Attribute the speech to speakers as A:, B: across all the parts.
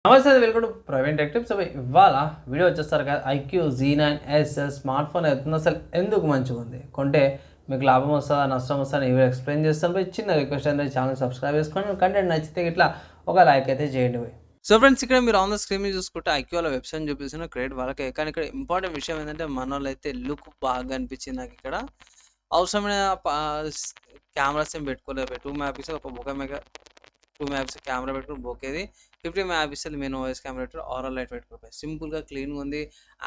A: నమస్తే, welcome to Praveen tech tips. ఇవాళ video వచ్చేస్తారు కదా, ఐక్యూ Z9S స్మార్ట్ ఫోన్ అవుతుంది. అసలు ఎందుకు మంచిగా ఉంది, కొంటే మీకు లాభం వస్తుందా నష్టం వస్తుందా ఇవి ఎక్స్ప్లెయిన్ చేస్తాను. చిన్న రిక్వెస్ట్ అనేది ఛానల్ సబ్స్క్రైబ్ చేసుకోండి. కంటెంట్ నచ్చితే ఇట్లా ఒక లైక్ అయితే చేయండి. సో ఫ్రెండ్స్, ఇక్కడ మీరు ఆన్ ద స్క్రీన్ మీద చూసుకుంటే ఐక్యూ వాళ్ళ వెబ్సైట్ చూపిస్తున్న క్రెడిట్ వాళ్ళకే. కానీ ఇక్కడ ఇంపార్టెంట్ విషయం ఏంటంటే మన వాళ్ళు అయితే లుక్ బాగా అనిపించింది నాకు. ఇక్కడ అవసరమైన కెమెరాస్ ఏం పెట్టుకోలేదు. 2 మెగాపిక్సెల్ ఒక 2 మెగాపిక్సెల్ కెమెరా పెట్టుకుని బోకేది. 50 మెగాపిక్సెల్ మెయిన్ ఓఎస్ కెమెరా పెట్టుకుని ఆరల్ లైట్ పెట్టుకోవాలి. సింపుల్గా క్లీన్గా ఉంది.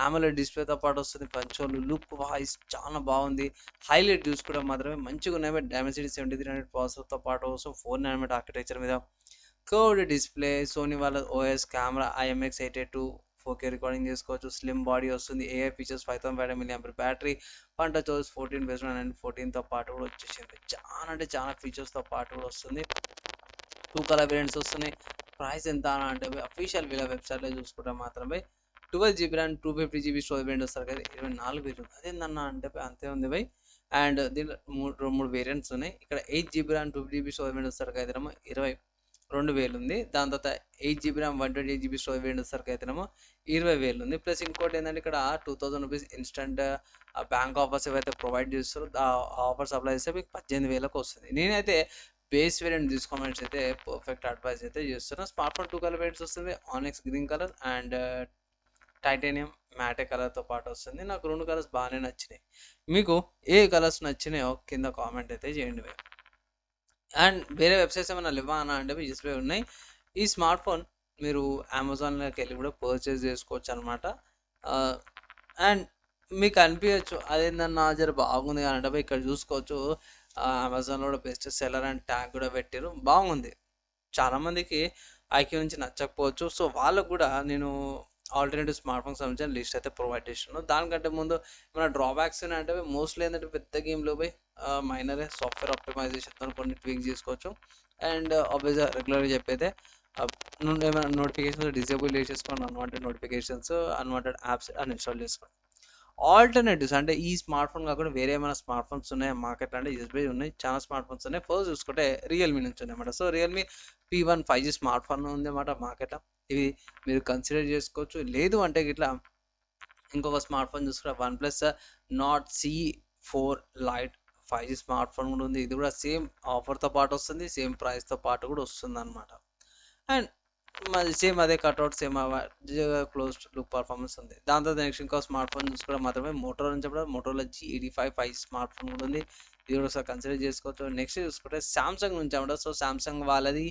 A: AMOLED డిస్ప్లేతో పాటు వస్తుంది. పంచోళ్ళు లుక్ వాయిస్ చాలా బాగుంది. హైలైట్ చూసుకోవడం మాత్రమే మంచిగా ఉన్నాయి. డైమెన్సిటీ 7300 ప్రాసెసర్తో పాటు 4 nm ఆర్కిటెక్చర్ మీద కర్వ్డ్ డిస్ప్లే. సోనీ వాళ్ళ OS camera IMX882 4K recording చేసుకోవచ్చు. స్లిమ్ బాడీ వస్తుంది. AI features 5500 mAh battery. పంట చోస్ 14 బేస్డ్ అండ్ 14తో పాటు కూడా వచ్చేసింది. చాలా అంటే చాలా ఫీచర్స్తో పాటు కూడా వస్తుంది. 2 కలర్ వేరియంట్స్ వస్తున్నాయి. ప్రైస్ ఎంత అని అంటే అఫీషియల్ వీళ్ళ వెబ్సైట్లో చూసుకుంటే మాత్రమే 12GB RAM 250GB storage variant వస్తారు కదా, 24,000. అదేందన్నా అంటే అంతే ఉంది బై. అండ్ దీంట్లో మూడు వేరియంట్స్ ఉన్నాయి. ఇక్కడ 8GB RAM 250GB storage variant వస్తారు కదా, 22,000 ఉంది. దాని తర్వాత 8GB RAM 128GB storage variant వస్తారు కదా, 20,000 ఉంది. ప్లస్ ఇంకోటి ఏంటంటే ఇక్కడ 2,000 రూపీస్ ఇన్స్టెంట్ బ్యాంక్ ఆఫర్స్ ఏవైతే ప్రొవైడ్ చేస్తారో ఆ ఆఫర్స్ అప్లై చేస్తే మీకు 18,000కి వస్తుంది. నేనైతే బేస్ వేరియంట్ తీసుకోమని అయితే పర్ఫెక్ట్ అడ్వైస్ అయితే చేస్తున్నాను. స్మార్ట్ ఫోన్ 2 కలర్ వేరియంట్స్ వస్తుంది. ఆనెక్స్ గ్రీన్ కలర్ అండ్ టైటానియం మ్యాటే కలర్తో పాటు వస్తుంది. నాకు 2 కలర్స్ బాగానే నచ్చినాయి. మీకు ఏ కలర్స్ నచ్చినాయో కింద కామెంట్ అయితే చేయండి. అండ్ వేరే వెబ్సైట్స్ ఏమైనా లేవా అని అంటే డిస్ప్లే ఉన్నాయి. ఈ స్మార్ట్ ఫోన్ మీరు అమెజాన్లోకి వెళ్ళి కూడా పర్చేస్ చేసుకోవచ్చు అనమాట. అండ్ మీకు అనిపించచ్చు అదేందన్నా జర బాగుంది అని అంటే ఇక్కడ చూసుకోవచ్చు. అమెజాన్లో కూడా బెస్ట్ సెల్లర్ అండ్ ట్యాగ్ కూడా పెట్టారు. బాగుంది. చాలామందికి ఐక్యూ నుంచి నచ్చకపోవచ్చు. సో వాళ్ళకు కూడా నేను ఆల్టర్నేటివ్ స్మార్ట్ ఫోన్స్ సంబంధించిన లిస్ట్ అయితే ప్రొవైడ్ చేస్తున్నాను. దానికంటే ముందు మన డ్రాబ్యాక్స్ అంటే మోస్ట్లీ ఏంటంటే పెద్ద గేమ్లో పోయి మైనరే సాఫ్ట్వేర్ ఆప్టిమైజేషన్తో కొన్ని ట్వీక్ చేసుకోవచ్చు. అండ్ ఆబ్వియస్గా రెగ్యులర్గా చెప్పైతే ఏమైనా నోటిఫికేషన్స్ డిసేబుల్ చేసేసుకోండి. Unwanted notifications, unwanted apps uninstall చేసుకోండి. ఆల్టర్నేటివ్స్ అంటే ఈ స్మార్ట్ ఫోన్ కాకుండా వేరే ఏమైనా స్మార్ట్ ఫోన్స్ ఉన్నాయి మార్కెట్లో అంటే ఎస్బీఐ ఉన్నాయి. చాలా స్మార్ట్ ఫోన్స్ ఉన్నాయి. ఫస్ట్ చూసుకుంటే రియల్మీ నుంచి ఉన్నాయన్నమాట. So Realme P1 5G smart phone ఉంది అన్నమాట మార్కెట్లో. ఇవి మీరు కన్సిడర్ చేసుకోవచ్చు. లేదు అంటే ఇట్లా ఇంకొక స్మార్ట్ ఫోన్ చూసుకుంటే OnePlus Nord C4 Lite 5G smart phone కూడా ఉంది. ఇది కూడా సేమ్ ఆఫర్తో పాటు వస్తుంది. సేమ్ ప్రైస్తో పాటు కూడా వస్తుంది అనమాట. అండ్ మరి సేమ్ అదే cutout same close look performance ఉంది. దాని తర్వాత నెక్స్ట్ ఇంకో స్మార్ట్ ఫోన్ చూసుకోవడం మాత్రమే మోటోరోలా నుంచి చెప్పడం మోటోరోలా G85 5 స్మార్ట్ ఫోన్ కూడా ఉంది. ఇది కూడా ఒకసారి కన్సిడర్ చేసుకోవచ్చు. నెక్స్ట్ చూసుకుంటే సామ్సంగ్ నుంచి అన్నమాట. సో సామ్సంగ్ వాళ్ళది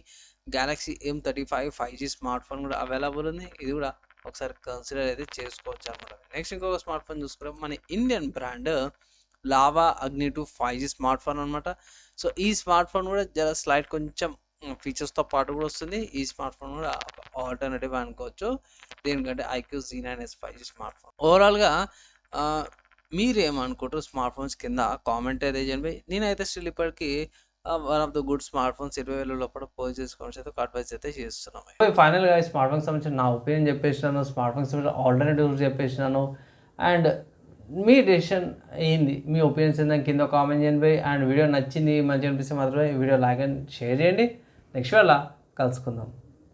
A: Galaxy M35 5G smart phone కూడా అవైలబుల్ ఉంది. ఇది కూడా ఒకసారి కన్సిడర్ అయితే చేసుకోవచ్చు అనమాట. నెక్స్ట్ ఇంకొక స్మార్ట్ ఫోన్ చూసుకుంటే మన ఇండియన్ బ్రాండ్ లావా అగ్ని 2 5G స్మార్ట్ ఫోన్ అనమాట. సో ఈ స్మార్ట్ ఫోన్ కూడా జర స్లైట్ కొంచెం ఫీచర్స్తో పాటు కూడా వస్తుంది. ఈ స్మార్ట్ ఫోన్ కూడా ఆల్టర్నేటివ్ అనుకోవచ్చు దేనికంటే IQ Z9S 5G smart phone. ఓవరాల్గా మీరేమనుకుంటారు స్మార్ట్ ఫోన్స్ కింద కామెంట్ అయితే చేయండి. నేనైతే స్టిల్ ఇప్పటికీ one of the good smart phones 20,000 లోపల పర్చేస్ చేసుకోవచ్చు అయితే అడ్వైస్ అయితే చేస్తున్నాను. ఫైనల్గా స్మార్ట్ ఫోన్స్ సంబంధించిన నా ఒపీనియన్ చెప్పేసినాను. స్మార్ట్ ఫోన్స్ ఆల్టర్నేటివ్స్ చెప్పేసినాను. అండ్ మీ డెసిషన్ ఏంది, మీ ఒపీనియన్స్ ఏందని కింద కామెంట్ చేయండి. అండ్ వీడియో నచ్చింది మంచిగా అనిపిస్తే మాత్రమే వీడియో లైక్ అండ్ షేర్ చేయండి. నెక్స్ట్ వేళ కలుసుకుందాం.